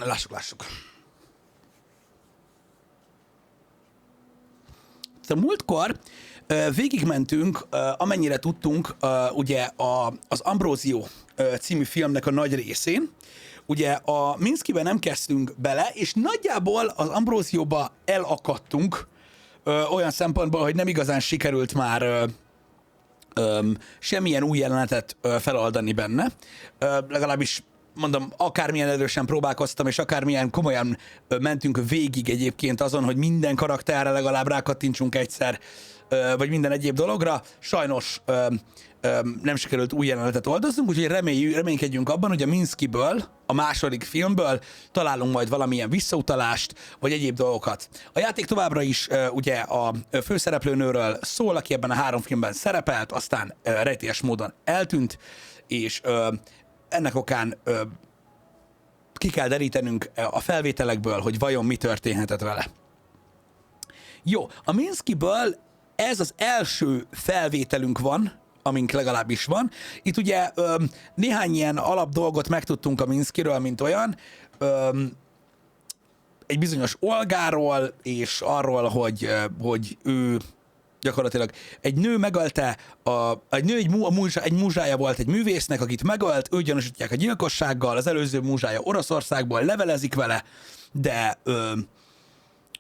Lássuk. A múltkor végigmentünk, amennyire tudtunk, ugye az Ambrosio című filmnek a nagy részén. Ugye a Minskybe nem kezdtünk bele, és nagyjából az Ambrosioba elakadtunk olyan szempontból, hogy nem igazán sikerült már semmilyen új jelenetet feloldani benne. Legalábbis mondom, akármilyen erősen próbálkoztam, és akármilyen komolyan mentünk végig egyébként azon, hogy minden karakterre legalább rákattintsunk egyszer, vagy minden egyéb dologra, sajnos nem sikerült új jelenetet oldoznunk, úgyhogy reménykedjünk abban, hogy a Minskyből, a második filmből találunk majd valamilyen visszautalást, vagy egyéb dolgokat. A játék továbbra is ugye a főszereplőnőről szól, aki ebben a 3 filmben szerepelt, aztán rejtélyes módon eltűnt, és ennek okán ki kell derítenünk a felvételekből, hogy vajon mi történhetett vele. Jó, a Minskyből ez az első felvételünk van, amink legalábbis van. Itt ugye néhány ilyen alapdolgot megtudtunk a Minskyről, mint olyan. Egy bizonyos Olgáról, és arról, hogy ő gyakorlatilag egy nő megölte, egy múzsája volt egy művésznek, akit megölt, őt gyanúsítják a gyilkossággal, az előző múzsája Oroszországból, levelezik vele,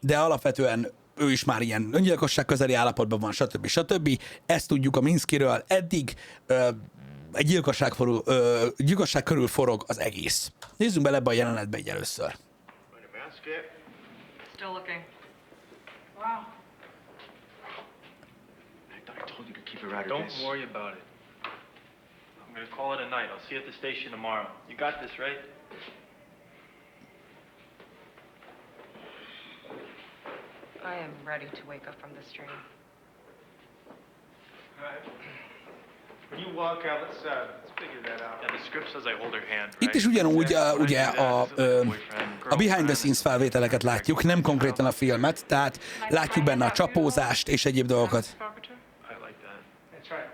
de alapvetően ő is már ilyen öngyilkosság közeli állapotban van, stb. Ezt tudjuk a Minskyről. Eddig egy gyilkosság körül forog az egész. Nézzünk bele ebbe a jelenetbe így először. Still looking. Wow. Don't worry about it. I'm gonna call it a night. I'll see you at the station tomorrow. You got this, right? I am ready to wake up from this dream. Alright. When you walk out, let's figure that out. Yeah, the script says I hold her hand, right? Itt is ugyanúgy ugye a behind the scenes felvételeket látjuk, nem konkrétan a filmet, tehát látjuk benne a csapózást és egyéb dolgokat. I like that. That's right.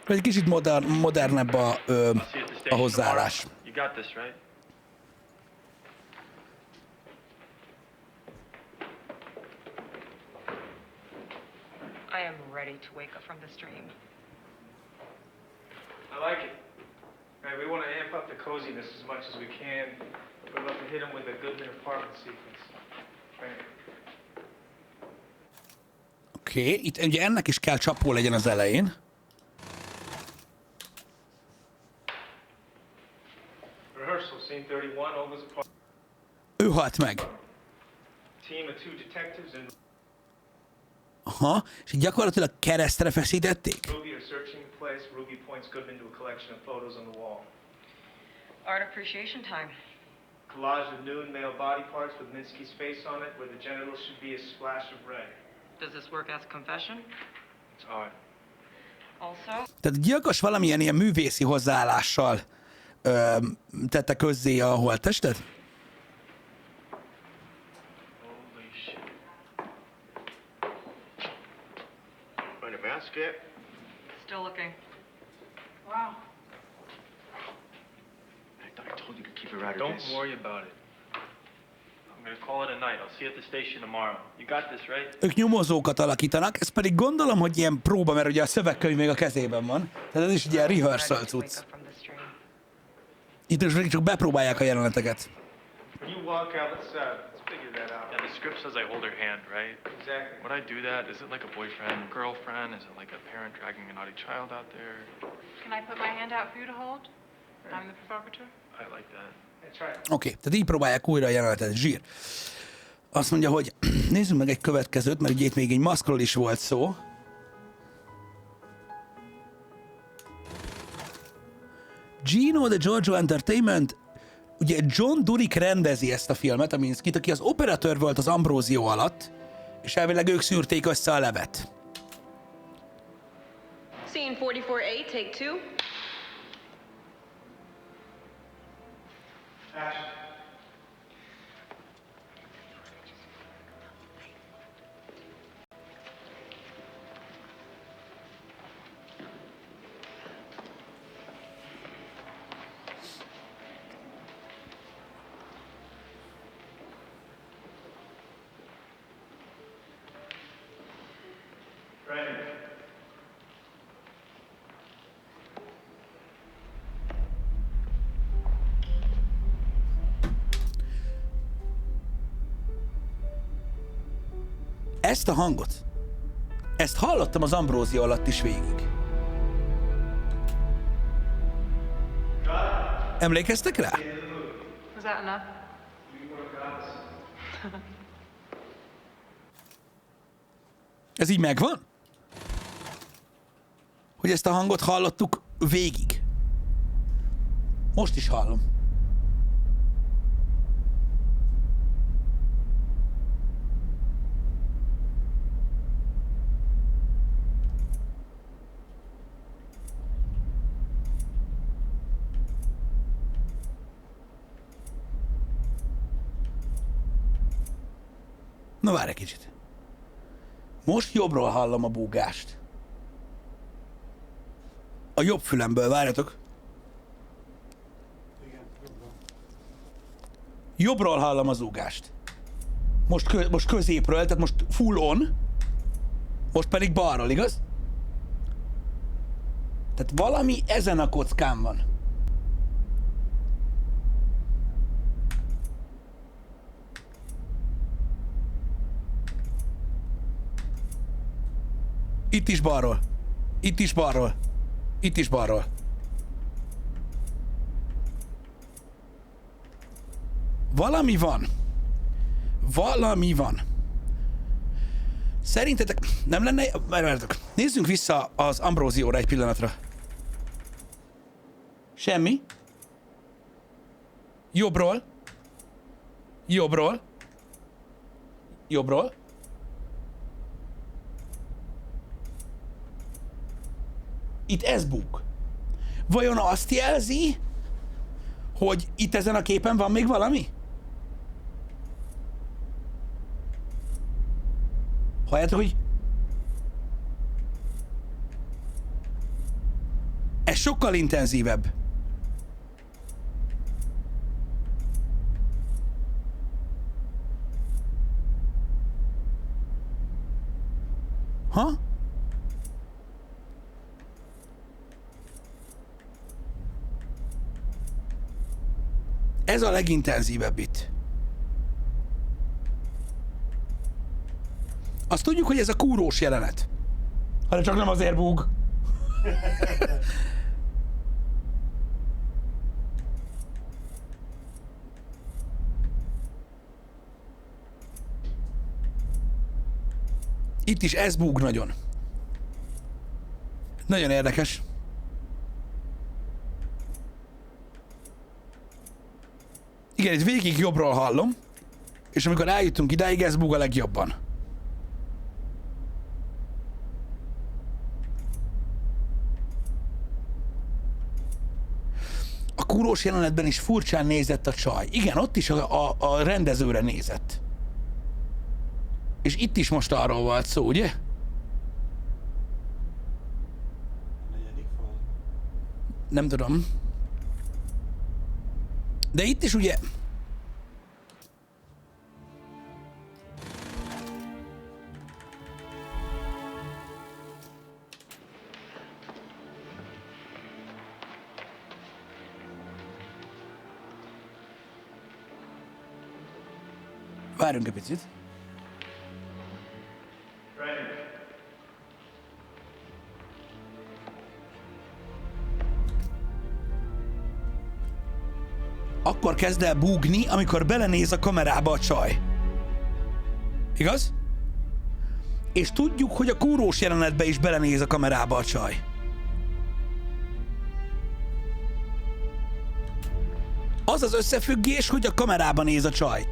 Egy kicsit modernebb a hozzáállás. You got this, right? I am ready to wake up from this dream. I like it. Right, we want to amp up the coziness as much as we can. We'd love to hit him with a Goodman apartment sequence. Right. Oké, itt ugye ennek is kell csapó legyen az elején. Rehearsal, scene 31, Olga's apartment. Ő halt meg. Team of 2 detectives and Aha, és így gyakorlatilag keresztre feszítették. Ruby are searching the place. Ruby points Goodman to a collection of photos on the wall. Art appreciation time. Collage of nude male body parts with Minsky's face on it, where the genitals should be a splash of red. Does this work as a confession? It's art. Also, Tehát a gyilkos valamilyen ilyen művészi hozzáállással tette közzé a holttestet? Holy shit. Find a mask yet? still looking. Wow. I thought I told you to keep her out of Don't this. worry about it. I'm gonna call it a night. I'll see you at the station tomorrow. You got this, right? Ők nyomozókat alakítanak, ez pedig gondolom, hogy ilyen próba, mert ugye a szövegkönyv még a kezében van. Tehát ez is egy ilyen rehearsal cucc. Itt most csak bepróbálják a jeleneteket. When you walk out, let's figure that out. Yeah, the script says I hold her hand, right? Exactly. Would I do that? Is it like a boyfriend, girlfriend? Is it like a parent dragging a naughty child out there? Can I put my hand out for you to hold? I'm the provocateur. I like that. That's right. Oké, tehát így próbálják újra a jelenetet. Zsír. Azt mondja, hogy nézzünk meg egy következőt, mert ugye itt még egy maszkról is volt szó. Gino the Giorgio Entertainment, ugye John Durick rendezi ezt a filmet, a Minskyt, aki az operatőr volt az Ambrosio alatt, és elvileg ők szűrték össze a levet. Scene 44A, take 2. Action. Ezt a hangot, ezt hallottam az Ambrózia alatt is végig. Emlékeztek rá? Was that enough? Ez így megvan? Hogy ezt a hangot hallottuk végig. Most is hallom. Na várj egy kicsit. Most jobbról hallom a búgást. A jobb fülemből, várjatok. Jobbról hallom az zúgást. Most középről, tehát most full on. Most pedig balról, igaz? Tehát valami ezen a kockán van. Itt is balról. Itt is balról. Itt is balról. Valami van. Valami van. Szerintetek nem lenne... Várjátok. Nézzünk vissza az Ambrózióra egy pillanatra. Semmi. Jobbról. Jobbról. Jobbról. Itt ez búg. Vajon azt jelzi, hogy itt ezen a képen van még valami? Halljátok, hogy ez sokkal intenzívebb. Ha? Ez a legintenzívebb itt. Azt tudjuk, hogy ez a kúrós jelenet. Hát csak nem azért búg. Itt is ez búg nagyon. Nagyon érdekes. Igen, itt végig jobbról hallom, és amikor eljutunk idáig, ez búg a legjobban. A kúrós jelenetben is furcsán nézett a csaj. Igen, ott is a rendezőre nézett. És itt is most arról volt szó, ugye? Nem tudom. De itt is ugye... Várjunk egy picit. Akkor kezd el búgni, amikor belenéz a kamerába a csaj. Igaz? És tudjuk, hogy a kúrós jelenetbe is belenéz a kamerába a csaj. Az az összefüggés, hogy a kamerába néz a csaj.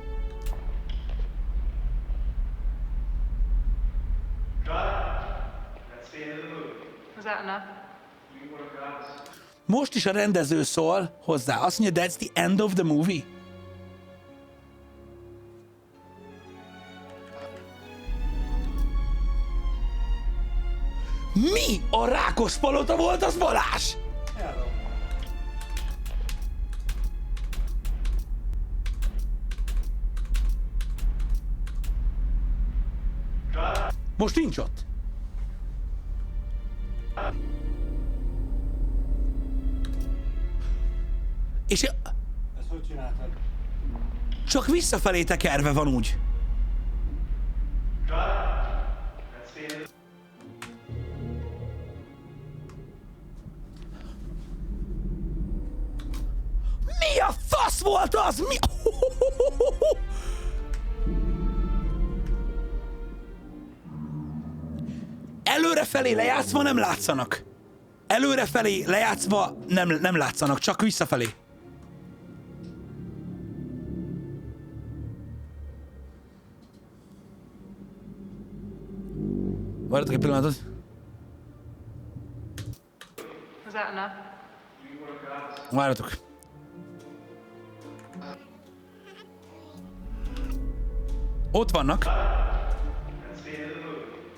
Was that enough? Most is a rendező szól hozzá. Azt mondja, that's the end of the movie. Mi a rákos palota volt az, Balázs? Most nincs ott. És Ezt hogy csináltad? csak visszafelé tekerve van úgy. Mi a fasz volt az? Mi? Előrefelé lejátszva nem látszanak. Előrefelé lejátszva nem látszanak, csak visszafelé. Várjatok egy pillanatot. Was that enough? Várjatok. Ott vannak.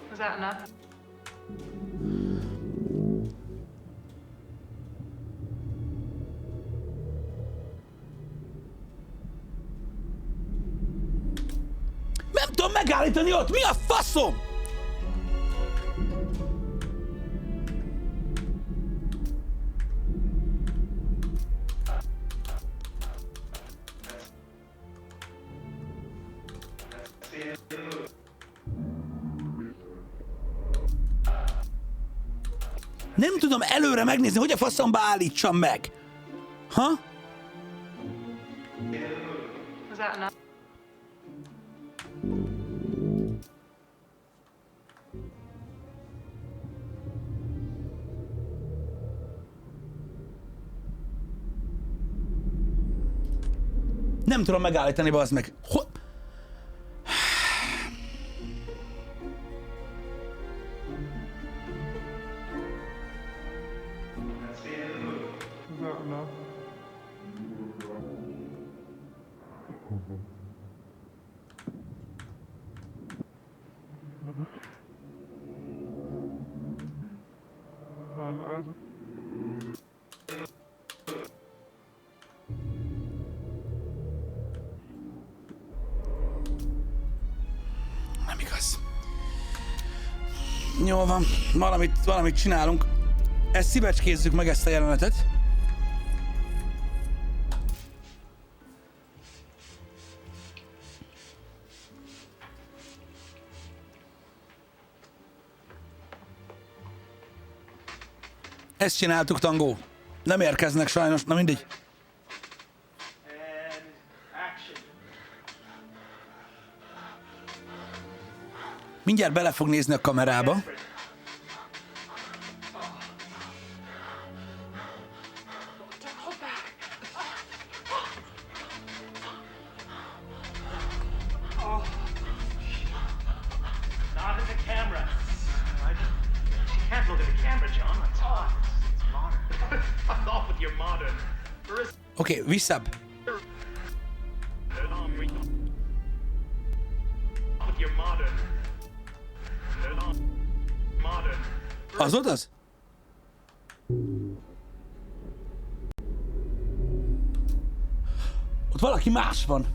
Was that enough? Nem tudom megállítani ott. Mi a faszom? Nem tudom előre megnézni, hogy a faszomba állítsam meg. Ha? Was that enough? Nem tudom megállítani, bazd meg. Nem igaz. Jól van, valamit csinálunk. Ezt szívecskézzük meg, ezt a jelenetet. Ezt csináltuk, Tangó. Nem érkeznek sajnos, na mindegy. Mindjárt bele fog nézni a kamerába. Not at the camera. She can't look at the camera, John. That's hot. It's modern. Fuck off with your modern. Oké, visszább. With your modern. Modern. Az ott az? Ott valaki más van.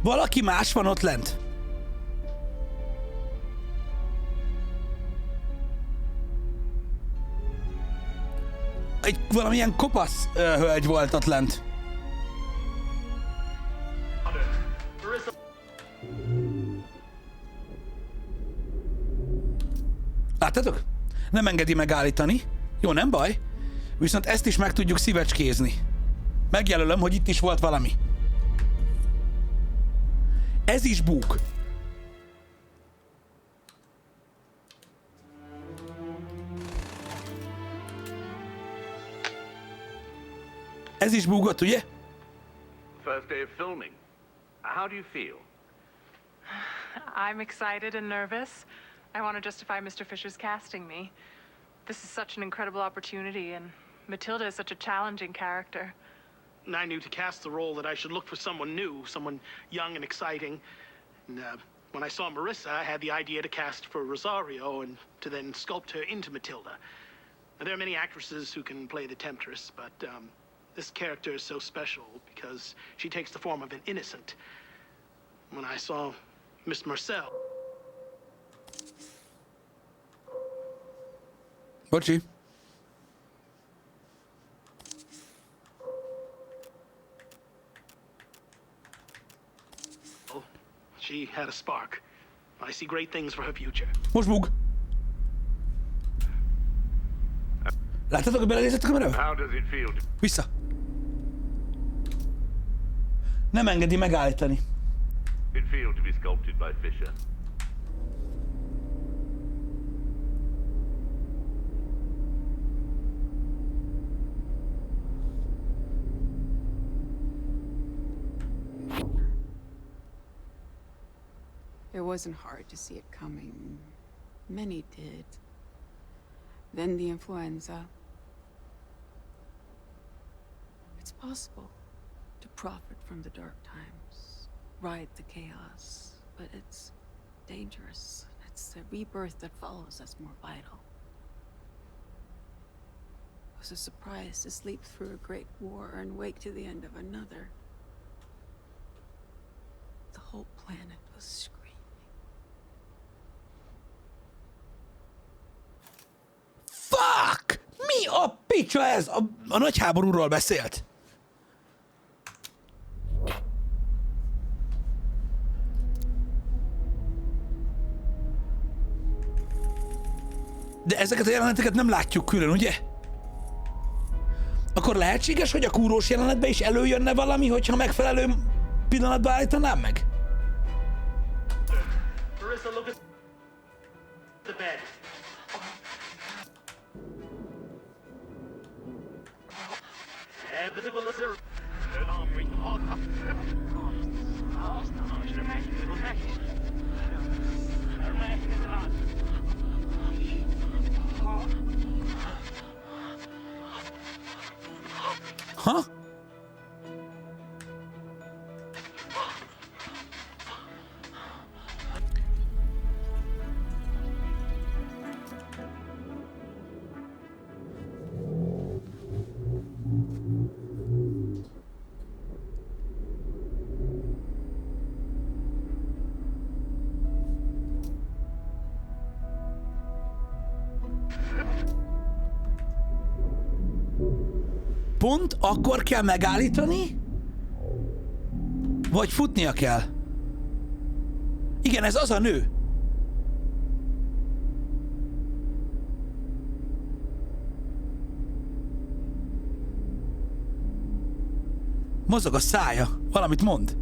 Valaki más van ott lent. Egy valamilyen kopasz hölgy volt ott lent. Láttátok? Nem engedi megállítani. Jó, nem baj. Viszont ezt is meg tudjuk szívecskézni. Megjelölöm, hogy itt is volt valami. Ez is búk. Ez is búgott, ugye? First day of filming. How do you feel? I'm excited and nervous. I want to justify Mr. Fisher's casting me. This is such an incredible opportunity, and Matilda is such a challenging character. I knew to cast the role that I should look for someone new, someone young and exciting. And when I saw Marissa, I had the idea to cast for Rosario and to then sculpt her into Matilda. Now, there are many actresses who can play the Temptress, but this character is so special because she takes the form of an innocent. When I saw Miss Marcel... Bocsi. She had a spark. I see great things for her future. Most bug. Láttátok, hogy belenézett a kamerába? How does it feel to Vissza. Nem engedi megállítani. be sculpted by Fisher? It wasn't hard to see it coming. Many did. Then the influenza. It's possible to profit from the dark times, ride the chaos, but it's dangerous. It's the rebirth that follows that's more vital. It was a surprise to sleep through a great war and wake to the end of another. The whole planet was screaming. Fuck! Mi a picsa ez? A nagy háborúról beszélt. De ezeket a jeleneteket nem látjuk külön, ugye? Akkor lehetséges, hogy a kúrós jelenetben is előjönne valami, hogyha megfelelő pillanatban állítanám meg? Marissa, look at the bed. Ha? Pont akkor kell megállítani? Vagy futnia kell? Igen, ez az a nő. Mozog a szája. Valamit mond.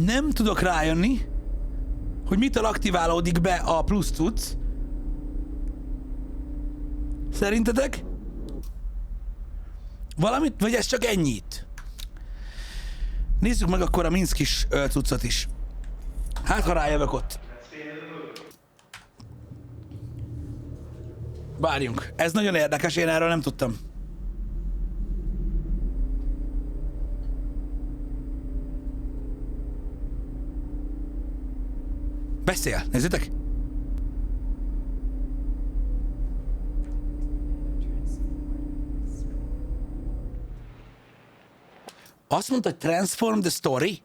Nem tudok rájönni, hogy mitől aktiválódik be a plusz cucc. Szerintetek? Valamit? Vagy ez csak ennyit? Nézzük meg akkor a Minskis cuccot is. Hát, ha rájövök ott. Várjunk. Ez nagyon érdekes, én erről nem tudtam. Beszél, nézzétek! Azt mondta, hogy transform the story?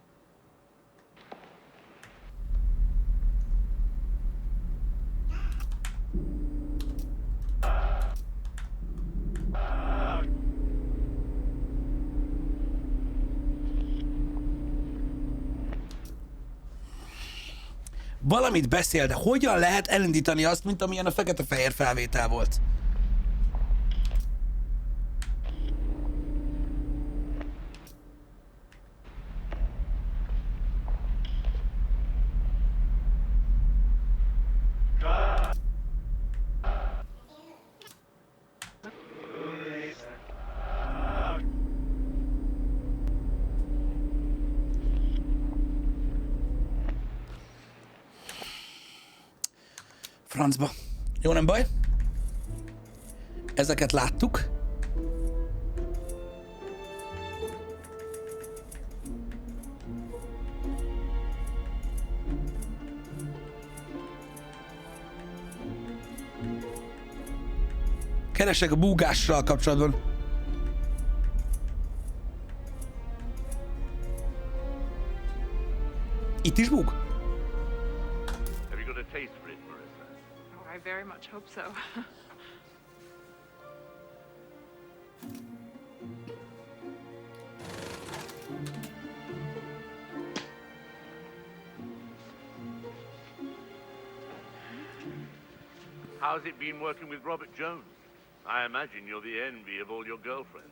Valamit beszél, de hogyan lehet elindítani azt, mint amilyen a fekete-fehér felvétel volt? Francba. Jó, nem baj. Ezeket láttuk. Keresek a búgással kapcsolatban. Itt is bug? Have you got a taste for it, Marissa? Oh, I very much hope so. How's it been working with Robert Jones? I imagine you're the envy of all your girlfriends.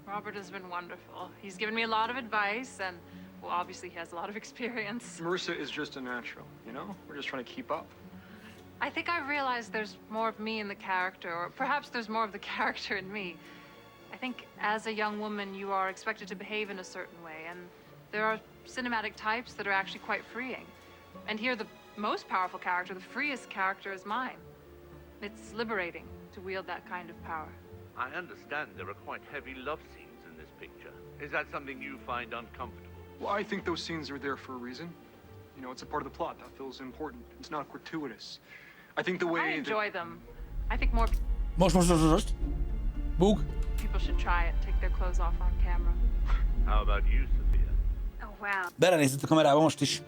Robert has been wonderful. He's given me a lot of advice, and, well, obviously he has a lot of experience. Marissa is just a natural, you know? We're just trying to keep up. I think I realized there's more of me in the character, or perhaps there's more of the character in me. I think as a young woman, you are expected to behave in a certain way, and there are cinematic types that are actually quite freeing. And here, the most powerful character, the freest character, is mine. It's liberating to wield that kind of power. I understand there are quite heavy love scenes in this picture. Is that something you find uncomfortable? Well, I think those scenes are there for a reason. You know, it's a part of the plot that feels important. It's not gratuitous. I think the way I enjoy them. I think more Most. Bug. people should try it, take their clothes off on camera. How about you, Sophia? Oh, wow. Belenézett a kamerába most is.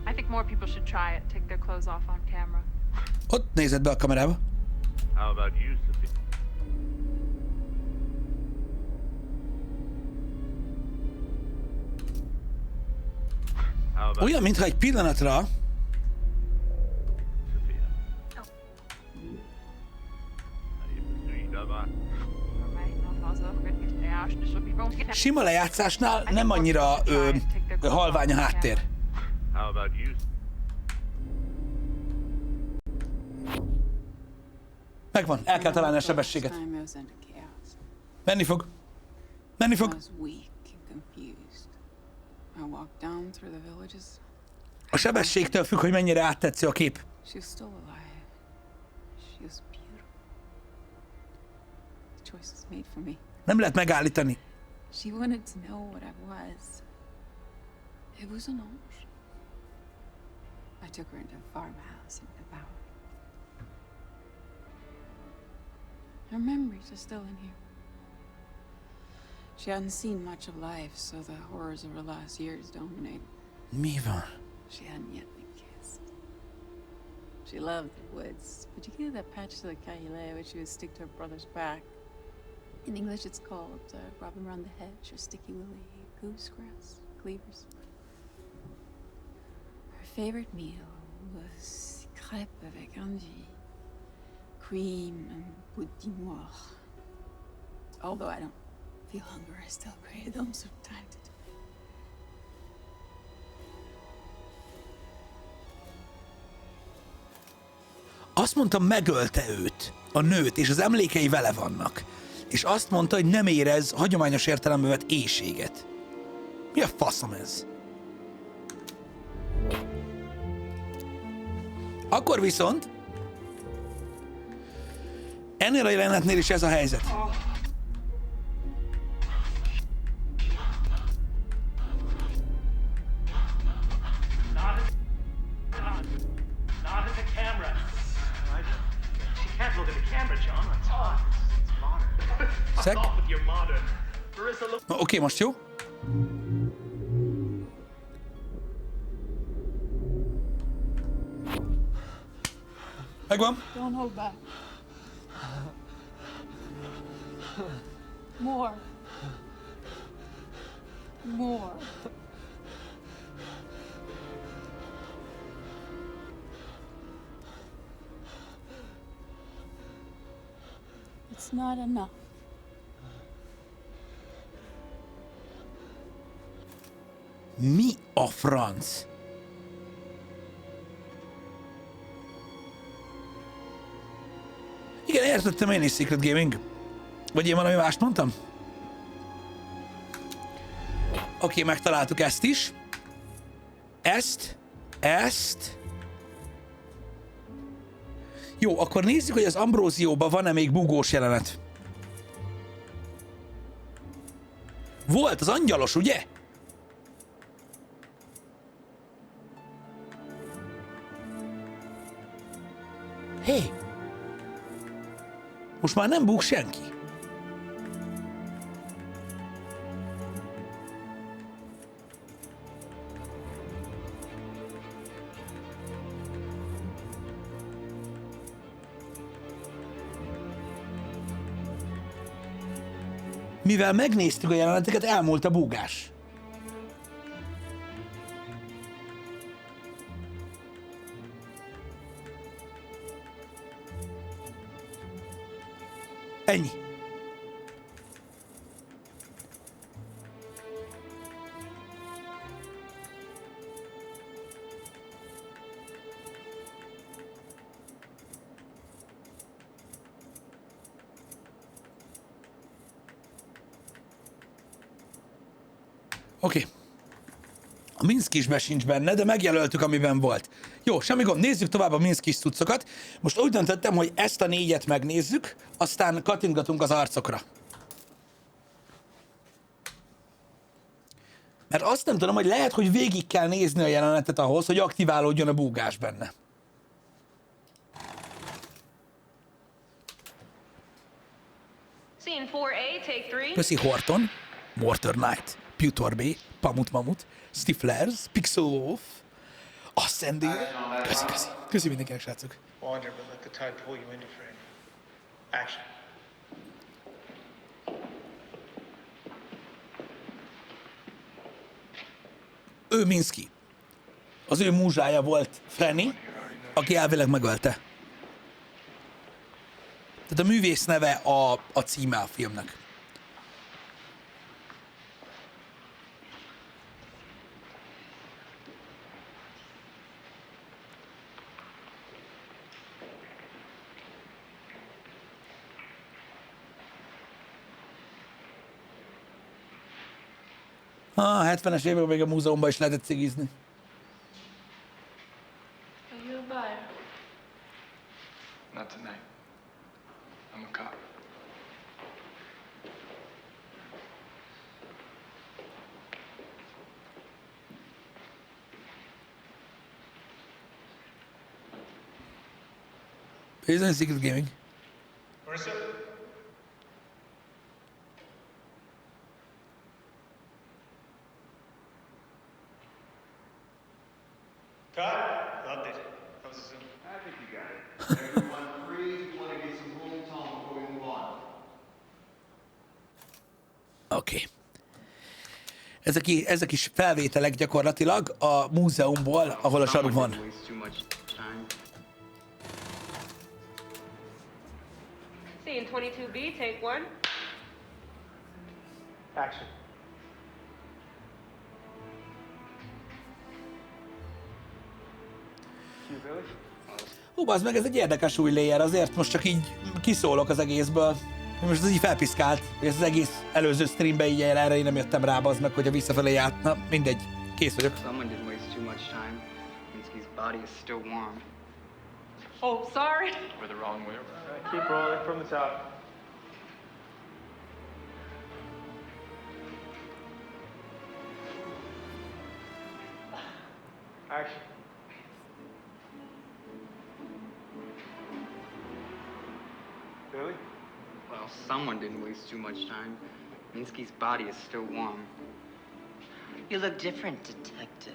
I think more people should try it, take their clothes off on camera. Ott nézett be a kamerába. How about you, Sophia? How about Olyan, mintha egy pillanatra Sophia? Allez, là-bas. sima lejátszásnál nem annyira halvány a háttér. How about you? Megvan, el kell találni a sebességet. Time I was under chaos. Menni fog. Menni I fog. was weak and confused. I walked down through the villages. A sebességtől függ, hogy mennyire áttetsző a kép. She was still alive. She was beautiful. The choice was made for me. Nem lehet megállítani. She wanted to know what I was. It was an ange. I took her into a farmhouse and devoured her. Her memories are still in here. She hadn't seen much of life, so the horrors of her last years dominated. Mi van? She hadn't yet been kissed. She loved the woods, particularly that patch to the Kaile which she would stick to her brother's back. In English, it's called Robin Round the Hedge or Sticky Willy Goosegrass, Cleavers. Her favorite meal was crêpes avec angie, cream and boudinoir. Although I don't feel hunger, I still crave them sometimes. Azt mondta, megölte őt, a nőt, és az emlékei vele vannak. És azt mondta, hogy nem érez hagyományos értelemben vett éhséget. Mi a faszom ez? Akkor viszont ennél a jelenetnél is ez a helyzet. Not at the camera. She can't look at the camera, John. That's hot. It's modern. Szek. Fuck off with your modern. Marissa, look. Oké, most jó? Megvan? Don't hold back. More. More. It's not enough. Mi a franc? Igen, értettem én is Secret Gaming. Vagy én valami mást mondtam? Oké, megtaláltuk ezt is. Ezt. Jó, akkor nézzük, hogy az Ambrózióban van-e még bugós jelenet. Volt, az angyalos, ugye? Hé! Most már nem búg senki. Mivel megnéztük a jeleneteket, elmúlt a búgás. Ennyi. Oké. A Minszkisben sincs benne, de megjelöltük, amiben volt. Jó, semmi gond, nézzük tovább a Minszkis cuccokat. Most úgy döntöttem, hogy ezt a 4-et megnézzük, aztán kattintgatunk az arcokra. Mert azt nem tudom, hogy lehet, hogy végig kell nézni a jelenetet ahhoz, hogy aktiválódjon a búgás benne. Scene 4A, take 3. Köszi Horton, Mortar Knight, Pewter Bay, Pamut Mamut, Stiflers, Pixel Wolf, Ascendi. Köszi mindenkinek, srácok. Wander, but let the tide pull you into frame. Action. Ő Minsky. Az ő múzsája volt Frenny, aki elvileg megölte. Tehát a művész neve a címe a filmnek. A 70-es években még a múzeumban is lehetett cigizni. Are you a buyer? Not tonight. I'm a cop. Isn't Secret Gaming? Marissa? Cut? Loved it. That was a zoom. I think you got it. Everyone free. You want to get some room tone before we move on. Oké. Ezek is felvételek gyakorlatilag a múzeumból, ahol a saru van. Scene 22B, take 1. Action. You really? Hú, bazd meg, ez egy érdekes új layer, azért most csak így kiszólok az egészből. Most ez így felpiszkált, hogy ez az egész előző streamben így erre én nem jöttem rá, bazd meg, hogy a visszafelé járt. Na, mindegy. Kész vagyok. Someone didn't waste too much time. Minsky's body is still warm. Oh, sorry. We're the wrong way around. All right, keep rolling from the top. Action. Really? Well, someone didn't waste too much time. Minsky's body is still warm. You look different, Detective.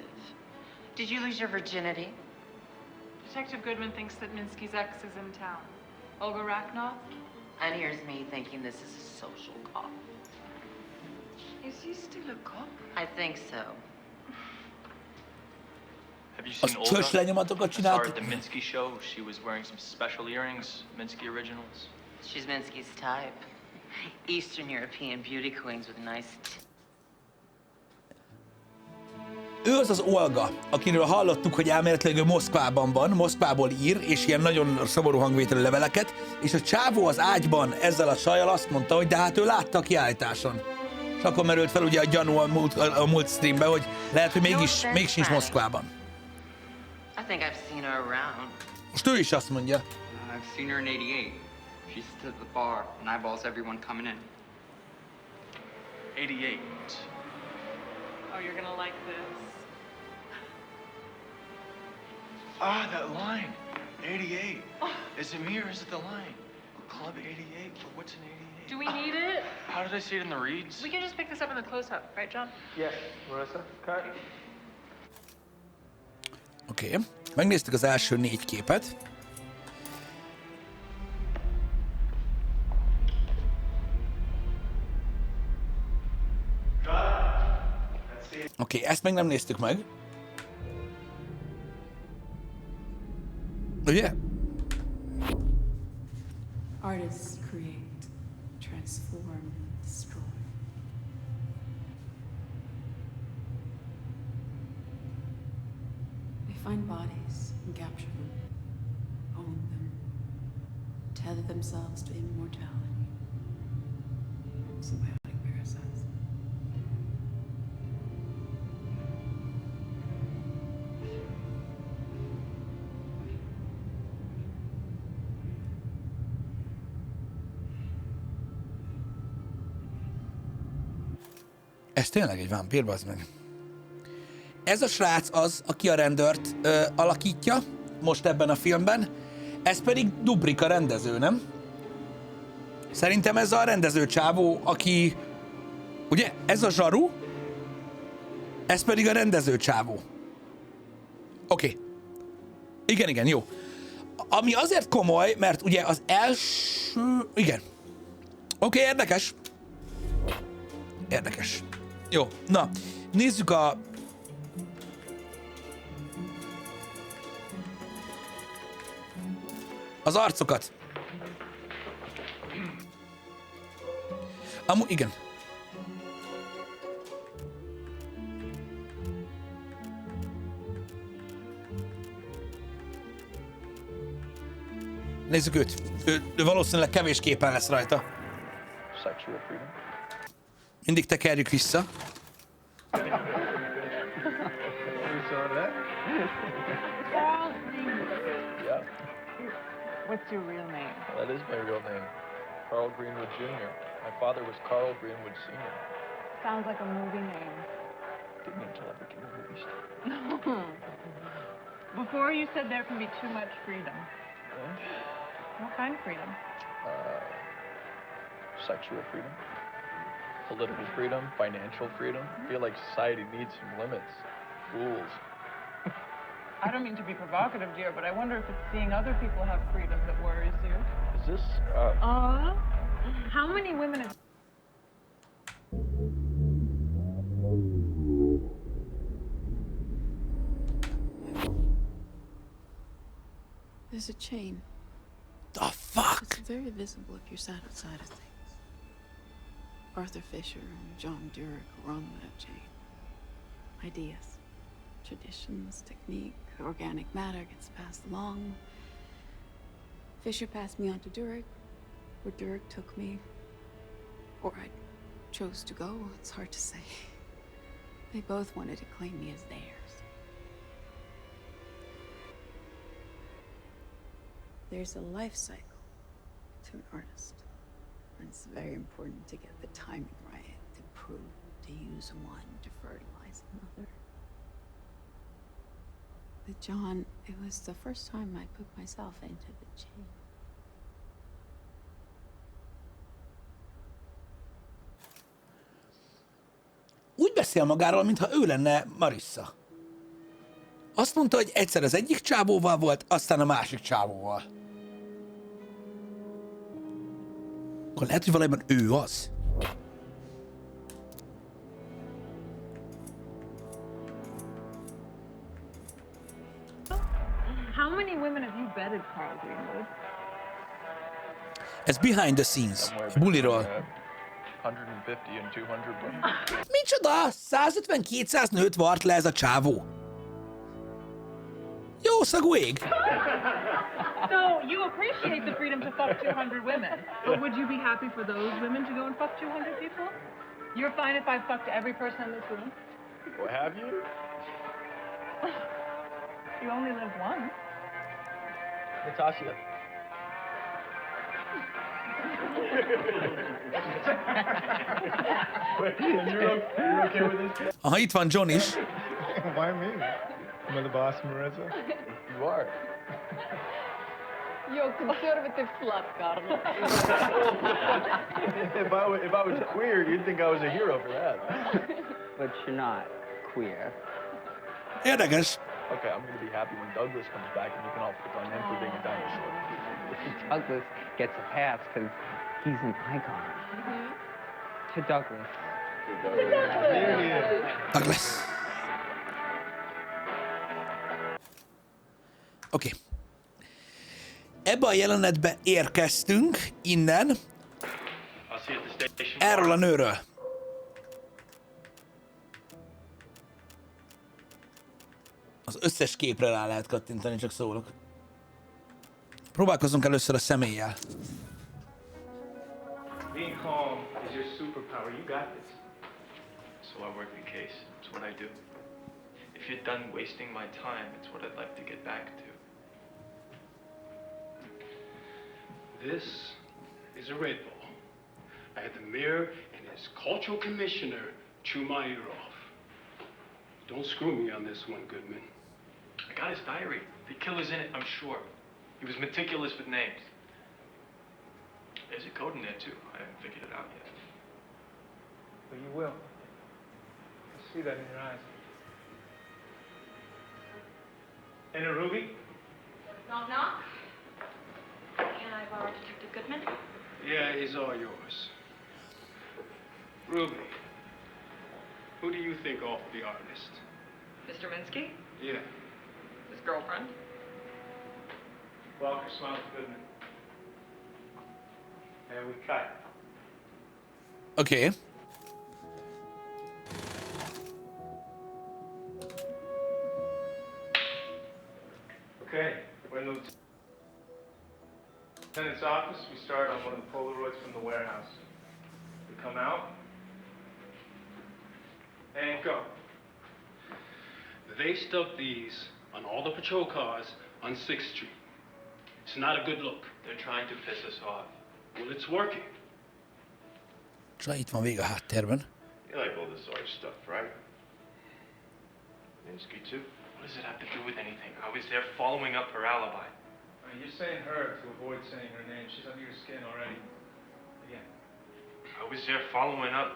Did you lose your virginity? Detective Goodman thinks that Minsky's ex is in town. Olga Raknoff? And here's me thinking this is a social cop. Is he still a cop? I think so. Have you Az seen csöcs Olga? lenyomatokat I saw her csinált. at the Minsky show. She was wearing some special earrings, Minsky originals. She's Minsky's type. Eastern European beauty queens with nice Ő az az Olga, akiről hallottuk, hogy elméletileg ő Moszkvában van, Moszkvából ír, és ilyen nagyon szomorú hangvételű leveleket, és a csávó az ágyban ezzel a csajjal azt mondta, hogy de hát ő látta a kiállításon. És akkor merült fel ugye a gyanú a múlt streamben, hogy lehet, hogy mégis sincs Moszkvában. I think I've seen her around. Most ő is azt mondja. I've seen her in 88. She sits at the bar and eyeballs everyone coming in. 88. Oh, you're gonna like this. Ah, that line. 88. Is it me or is it the line? Club 88? But what's an 88? Do we need it? How did I see it in the reads? We can just pick this up in the close-up, right, John? Yes, Marissa, cut. Oké. Megnéztük az első 4 képet. Oké, ezt még nem néztük meg. Ugye? Artists create, transform, destroy. They find bodies and capture them, own them, tether themselves to immortality. Symbiotic parasites. Ez tényleg egy vámpír, bazd meg. Ez a srác az, aki a rendőrt alakítja, most ebben a filmben, ez pedig Dubrika rendező, nem? Szerintem ez a rendező csávó, aki... Ugye? Ez a zsaru, ez pedig a rendező csávó. Oké. Igen, jó. Ami azért komoly, mert ugye az első... Igen. Oké, érdekes. Érdekes. Jó, na, nézzük az arcokat. Igen. Nézzük őt. Ő valószínűleg kevés képen lesz rajta. Sexual freedom. Mindig tekerjük vissza. Yeah. What's your real name? That is my real name. Carl Greenwood Jr. My father was Carl Greenwood Sr. Sounds like a movie name. Didn't until I became a movie star. Before you said there can be too much freedom. What kind of freedom? Sexual freedom. Political freedom, financial freedom. I feel like society needs some limits, rules. I don't mean to be provocative, dear, but I wonder if it's seeing other people have freedom that worries you. Is this, How many women have... There's a chain. The fuck? It's very visible if you're sat outside of things. Arthur Fisher and John Durick were on that chain. Ideas, traditions, technique, organic matter gets passed along. Fisher passed me on to Durick, where Durick took me, or I chose to go, it's hard to say. They both wanted to claim me as theirs. There's a life cycle to an artist. And it's very important to get the timing right, to prove, to use one to fertilize another. With John, it was the first time I put myself into the chain. Úgy beszél magáról, mintha ő lenne Marissa. Azt mondta, hogy egyszer az egyik csávóval volt, aztán a másik csávóval. Akkor lehet, hogy valójában ő az. How many women have you bedded, Carl Greenwood? Ez behind the scenes. Buliról. 150 and 200 women. Micsoda? 150-200 nőt vart le ez a csávó. Jó szagú ég. So, you appreciate the freedom to fuck 200 women, but would you be happy for those women to go and fuck 200 people? You're fine if I fucked every person in this room? Well, have you? You only live once. Natasha, You're okay with this? Aha, itt van John is. Why me? Am I the boss, Marissa? You are. You're conservative slut, Carlo. If I was queer, you'd think I was a hero for that. But you're not queer. Érdekes. Okay, I'm gonna be happy when Douglas comes back and you can all pick on him for being a dinosaur. Douglas gets a pass because he's an icon. To Douglas. There he is. Douglas. Oké. Ebbe a jelenetbe érkeztünk innen. Erről a nőről. Az összes képre rá lehet kattintani, csak szólok. Próbálkozzunk először a személlyel. Being calm is your superpower. You got this. So I work the case. It's what I do. If you're done wasting my time, it's what I'd like to get back to. This is a Red Bull. I had the mayor and his cultural commissioner chew my ear off. Don't screw me on this one, Goodman. I got his diary. The killer's in it, I'm sure. He was meticulous with names. There's a code in there, too. I haven't figured it out yet. But you will. I see that in your eyes. Enter Ruby. Knock, knock. Can I borrow Detective Goodman? Yeah, he's all yours. Ruby, who do you think offered the artist? Mr. Minsky? Yeah. His girlfriend? Walker smiles Goodman. And we cut. Oké. Okay, we're in the lieutenant's office. We start on one of the Polaroids from the warehouse. We come out and go. They stuck these on all the patrol cars on 6th Street. It's not a good look. They're trying to piss us off. Well, it's working. Csak itt van végig a háttérben. You like all this art stuff, right? Minsky too? What does it have to do with anything? I was there following up her alibi. You're saying her to avoid saying her name. She's under your skin already. Again. I was there following up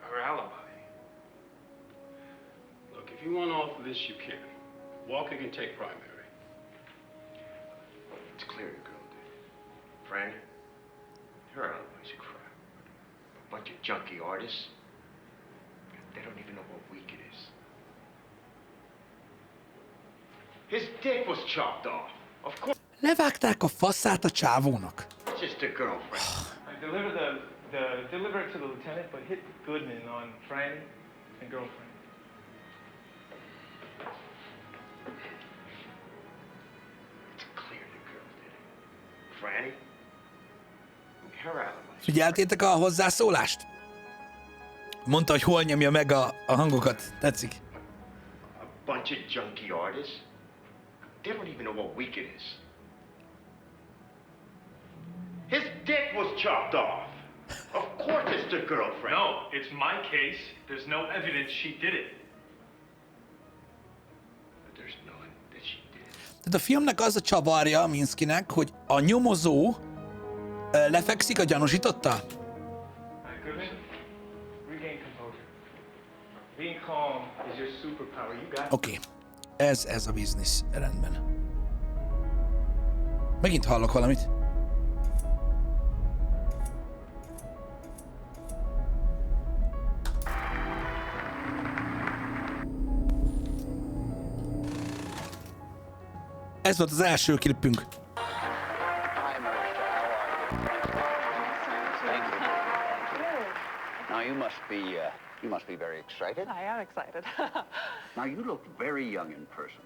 her alibi. Look, if you want off of this, you can. Walker can take primary. It's clear the girl did. Franny, her alibi's crap. A bunch of junkie artists. They don't even know what week it is. His dick was chopped off. Of course. Levágták a faszát a csávónak. It's just a girlfriend. I deliver it to the lieutenant, but hit Goodman on Franny and girlfriend. It's clear the girl did it. Franny, her alibi. Figyeltétek a hozzászólást? Mondta, hogy hol nyomja meg a hangokat. Tetszik? A bunch of junkie artists. They don't even know what week it is. His dick was chopped off. Of course it's the girlfriend. No, it's my case. There's no evidence she did it. But there's none that she did. Tehát a filmnek az a csavarja Minskynek, hogy a nyomozó lefekszik a gyanúsítottal. Goodman, regain composure. Being calm is your superpower. You got it. Oké. Ez a biznisz. Rendben. Megint hallok valamit. Ez volt az első klipünk. Now you must be very excited. I am excited. Now you look very young in person.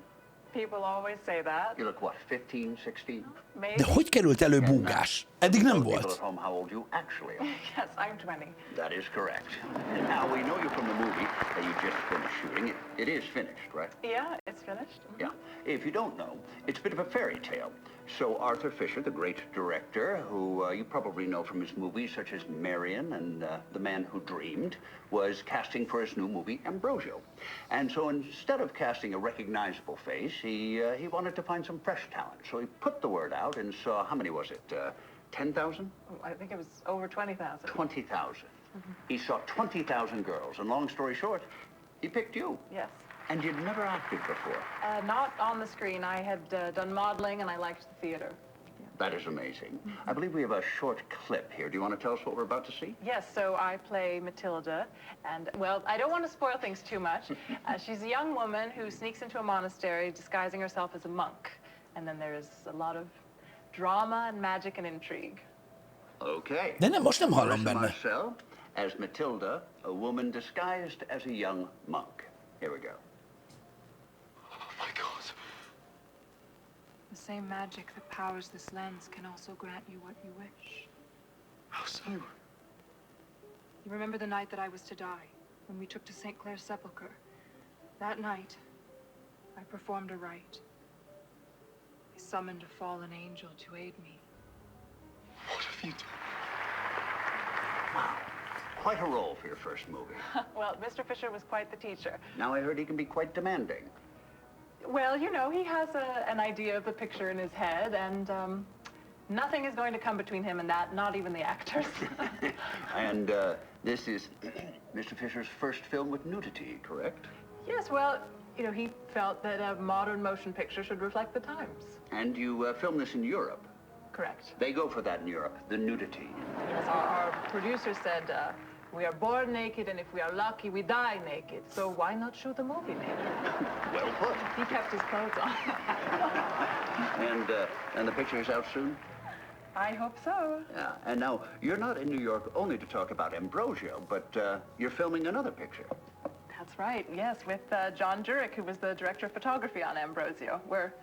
People always say that. You look what, 15, 16? Maybe. De hogy került elő búgás? Eddig nem People at volt. home, how old you actually are. Yes, I'm 20. That is correct. Now we know you from the movie that you just finished shooting. It is finished, right? Yeah, it's finished. Yeah. If you don't know, it's a bit of a fairy tale. So Arthur Fisher, the great director, who you probably know from his movies such as Marion and The Man Who Dreamed, was casting for his new movie, Ambrosio. And so instead of casting a recognizable face, he wanted to find some fresh talent. So he put the word out and saw, how many was it, 10,000? I think it was over 20,000. 20,000. He saw 20,000 girls, and long story short, he picked you. Yes. And you'd never acted before. Not on the screen. I had done modeling, and I liked the theater. That is amazing. I believe we have a short clip here. Do you want to tell us what we're about to see? Yes, so I play Matilda, and, well, I don't want to spoil things too much. She's a young woman who sneaks into a monastery disguising herself as a monk. And then there's a lot of drama and magic and intrigue. Okay. De nem, most nem hallom benne. Marcel, as Matilda, a woman disguised as a young monk. Here we go. The same magic that powers this lens can also grant you what you wish. How so? You remember the night that I was to die, when we took to St. Clair's sepulchre? That night, I performed a rite. I summoned a fallen angel to aid me. What have you done? Wow. Quite a role for your first movie. Well, Mr. Fisher was quite the teacher. Now I heard he can be quite demanding. Well, you know, he has an idea of the picture in his head, and nothing is going to come between him and that, not even the actors. And this is Mr. Fisher's first film with nudity, correct? Yes, well, you know, he felt that a modern motion picture should reflect the times. And you filmed this in Europe? Correct. They go for that in Europe, the nudity. Yes, our producer said, we are born naked, and if we are lucky, we die naked. So why not shoot the movie naked? Well put. He kept his clothes on. And the picture is out soon? I hope so. Yeah, and now, you're not in New York only to talk about Ambrosio, but you're filming another picture. That's right, yes, with John Jurek, who was the director of photography on Ambrosio. We're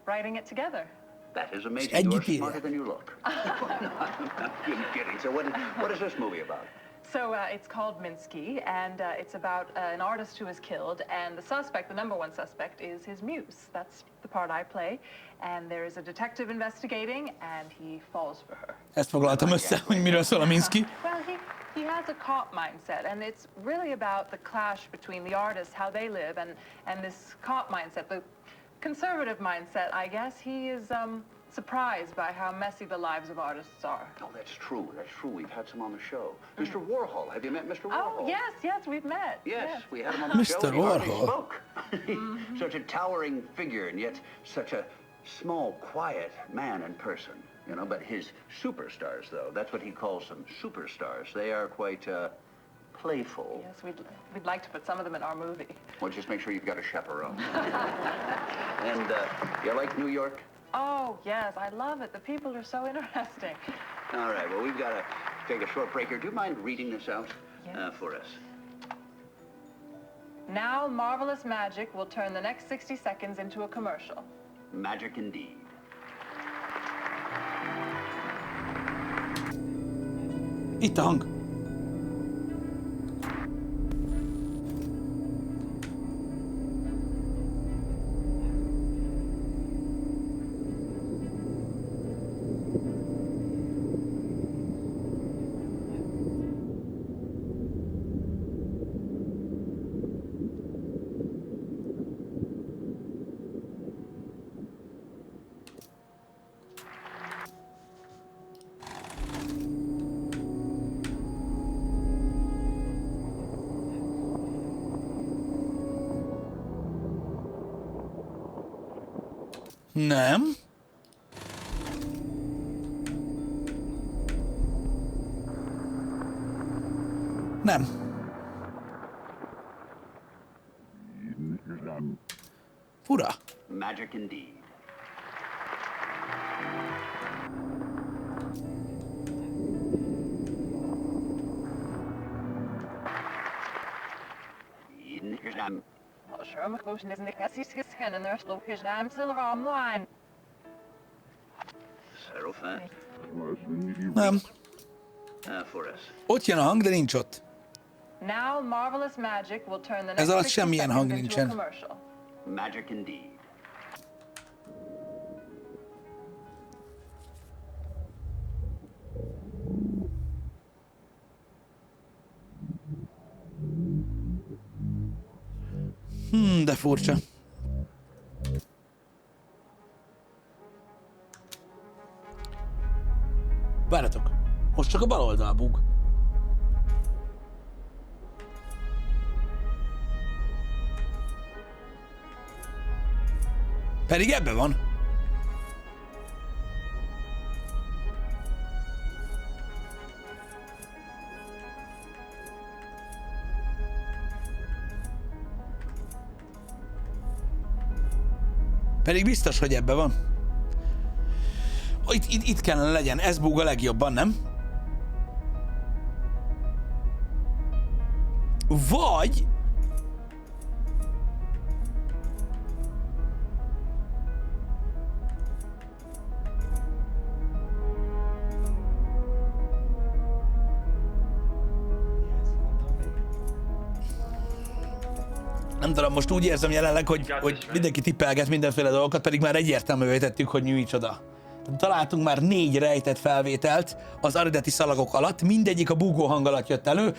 writing it together. That is amazing. You're smarter than you look. I'm kidding. So what is this movie about? So it's called Minsky, and it's about an artist who is killed, and the suspect, the number one suspect, is his muse. That's the part I play. And there is a detective investigating, and he falls for her. Ezt foglaltam össze, hogy miről szól a Minsky. Well, he has a cop mindset, and it's really about the clash between the artists, how they live, and this cop mindset, the conservative mindset, I guess. He is surprised by how messy the lives of artists are. Oh, that's true. That's true. We've had some on the show. Mr. Warhol. Have you met Mr. Warhol? Oh, yes, we've met. Yes, we had him on the show. Mr. He hardly Warhol. spoke. Such a towering figure, and yet such a small, quiet man in person. You know, but his superstars, though, that's what he calls them, superstars. They are quite playful. Yes, we'd like to put some of them in our movie. Well, just make sure you've got a chaperone. And you like New York? Oh, yes, I love it. The people are so interesting. All right, well, we've got to take a short break here. Do you mind reading this out for us? Now, marvelous magic will turn the next 60 seconds into a commercial. Magic indeed. Itt a hang. Nem. Nem. Fura. Magic indeed. Nem. For us. Ott jön a hang, de nincs ott. Now, marvelous magic will turn the Ez next alatt 60 semmilyen hang seconds into a nincsen. commercial. Magic indeed. De furcsa. Várjatok, most csak a bal oldal bug. Pedig ebben van. Pedig biztos, hogy ebben van. Itt kellene legyen. Ez búg a legjobban, nem? Vagy... Nem tudom, most úgy érzem jelenleg, hogy mindenki tippelget mindenféle dolgokat, pedig már egyértelművé tettük, hogy micsoda. Találtunk már 4 rejtett felvételt az eredeti szalagok alatt, mindegyik a búgó hang alatt jött elő.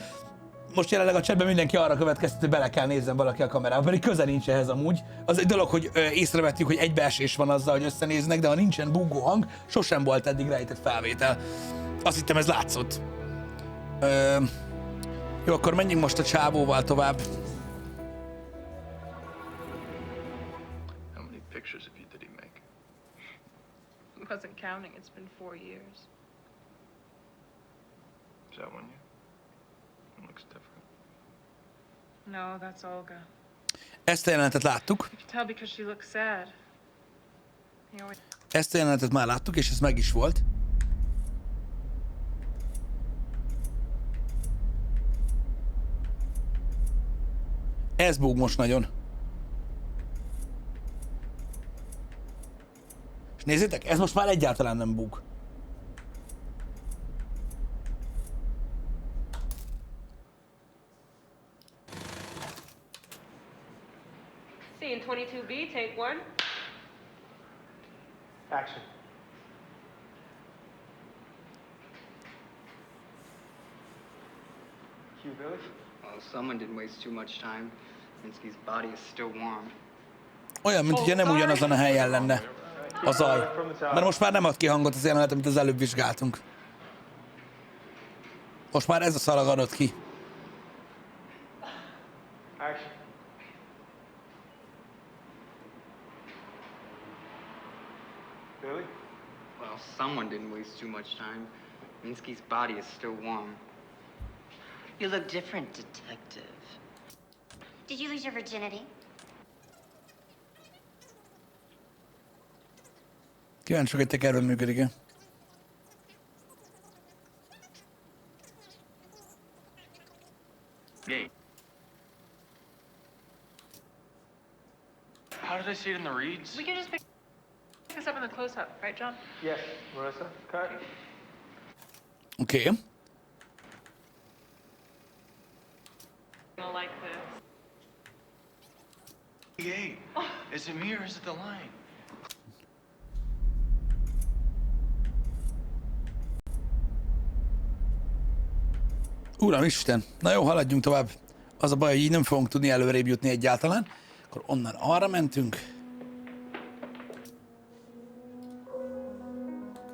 Most jelenleg a chatben mindenki arra következtet, hogy bele kell nézzen valaki a kamerába, pedig köze nincs ehhez amúgy. Az egy dolog, hogy észrevettük, hogy egybeesés van azzal, hogy összenéznek, de ha nincsen búgó hang, sosem volt eddig rejtett felvétel. Azt hittem, ez látszott. Jó, akkor menjünk most a csávóval tovább. Pictures of you did he make? I wasn't counting. It's been 4 years. Is that 1 year? It looks different. No, that's Olga. Ezt a jelenetet láttuk. You can tell because she looks sad. Ezt a jelenetet már láttuk, és ez meg is volt. Ez búg most nagyon. És nézzétek, ez most már egyáltalán nem bug. Scene 22B, take 1. Action. Cue, Billy? Well, someone didn't waste too much time. Minsky's body is still warm. Olyan, mint hogyha nem ugyanazon a helyen lenne a zaj. Mert most már nem ad ki hangot az jelenet, amit az előbb vizsgáltunk. Most már ez a szalag adott ki. Action. Billy? Well, someone didn't waste too much time. Minsky's body is still warm. You look different, detective. Did you lose your virginity? Kíváncsi, hogy tekerben működik-e. Gay. How did I see it in the reads? We can just pick this up in the close-up, right, John? Yes, Marissa, cut. Oké. Gonna like this. Gay. Is it me or is it the line? Uramisten, na jó, haladjunk tovább. Az a baj, hogy így nem fogunk tudni előrébb jutni egyáltalán. Akkor onnan arra mentünk.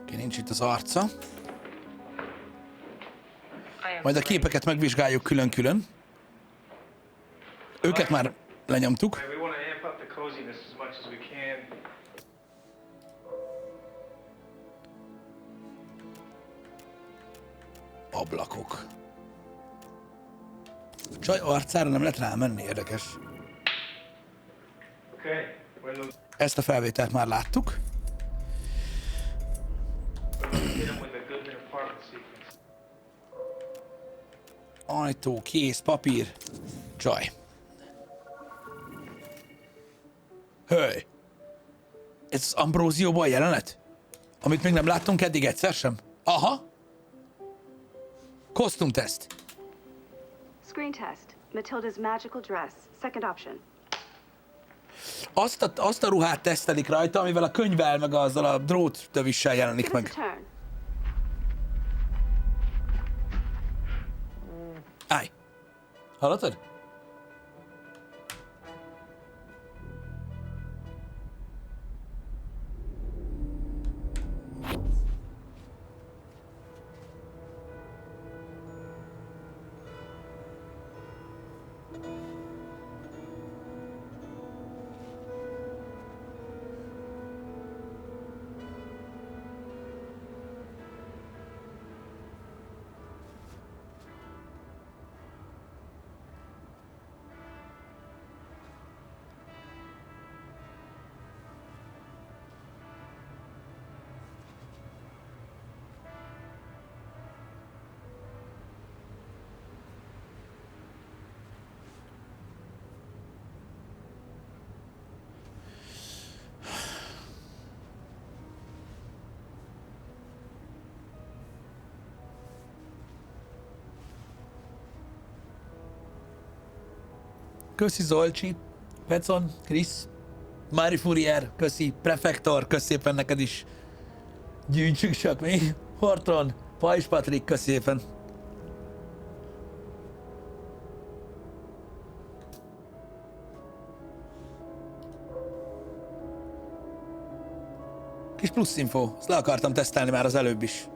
Oké, nincs itt az arca. Majd a képeket megvizsgáljuk külön-külön. Őket már lenyomtuk. We want to amp up the coziness as much as we can. Ablakok. Csaj arcára nem lehet rámenni, érdekes. Ezt a felvételt már láttuk. Ajtó, kész, papír, csaj. Hey! Ez az Ambrózióban a jelenet? Amit még nem láttunk eddig egyszer sem? Aha! Kosztumteszt. Screen test. Matilda's magical dress. Second option. Azt a ruhát tesztelik rajta, amivel a könyvvel, meg azzal a drót tövissel jelenik meg. Állj! Hallottad? Köszi Zolcsi, Pecon, Krisz, Mári Furier, köszi, Prefektor, köszi szépen neked is. Gyűjtsük csak mi. Horton, Pajs Patrik, köszi szépen. Kis plusz info, ezt le akartam tesztelni már az előbb is.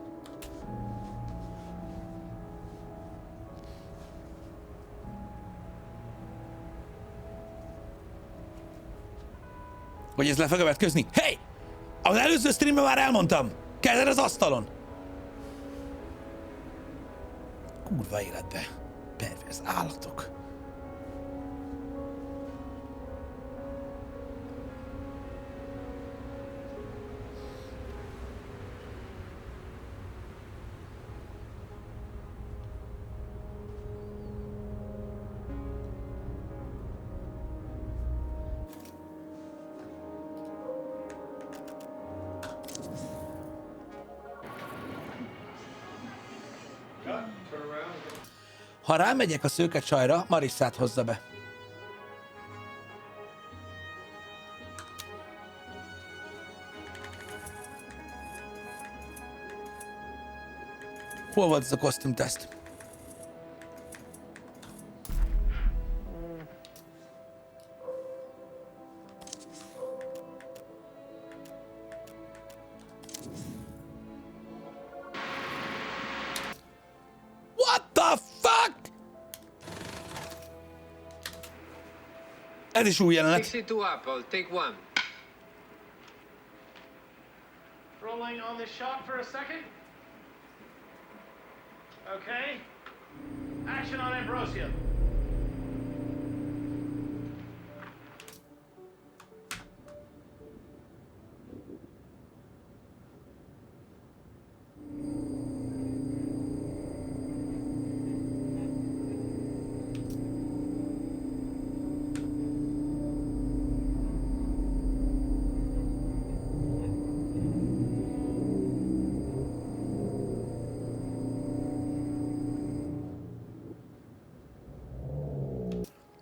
Hogy ez le fog következni? Hey! Az előző streamben már elmondtam! Kezded az asztalon! Kurva életbe. Pervers állatok. Ha rámegyek a szőke csajra, Marissát hozza be. Hol volt ez a kosztümteszt? Ez is új jelenet. 62 Apple, take one. Rolling on the shot for a second. Okay. Action on Ambrosio.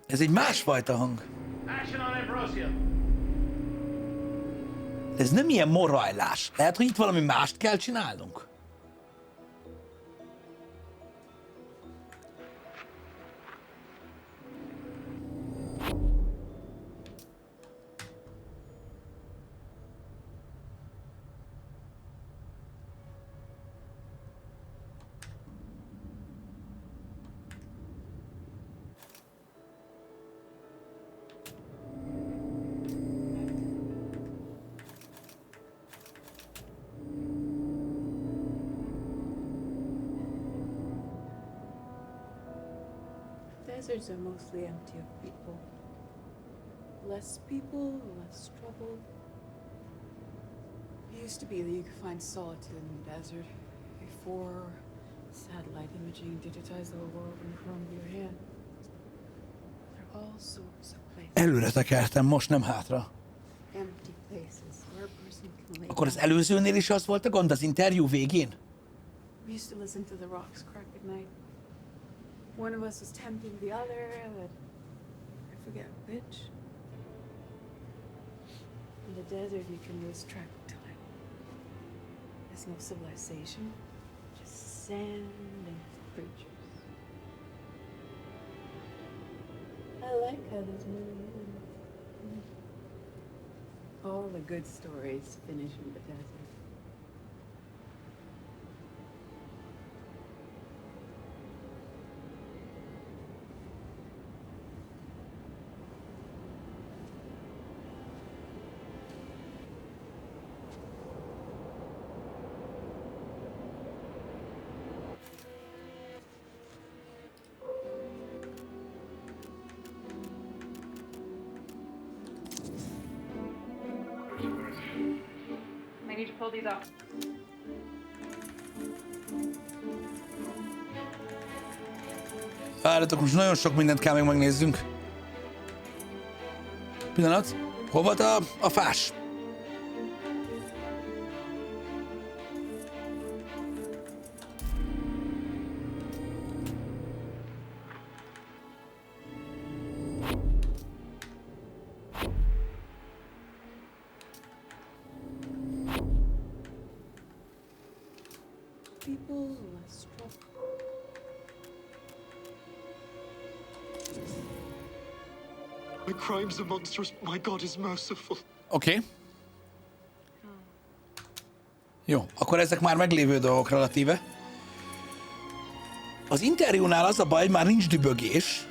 Ez egy másfajta hang. De ez nem ilyen morajlás. Lehet, hogy itt valami mást kell csinálnunk? Deserts are mostly empty of people. Less people, less trouble. It used to be that you could find solitude in the desert before satellite imaging digitized the whole world in the palm of your hand. There are all sorts of places. Előre tekertem, most nem hátra. Empty places where a person can lay. Akkor az előzőnél is az volt a gond az interjú végén? We used to listen to the rocks crack at night. One of us was tempting the other, but I forget which. the desert, you can lose track of time. There's no civilization, just sand and creatures. I like how there's no end. All the good stories finish in the desert. I need to pull these up. Várjatok, most nagyon sok mindent kell még megnézzünk. Pillanat. Hol volt a fás? People who are struck. My crimes are monstrous. My God is merciful. Oké. Jó, akkor ezek már meglévő dolgok relatíve. Az interjúnál az a baj, már nincs dübögés,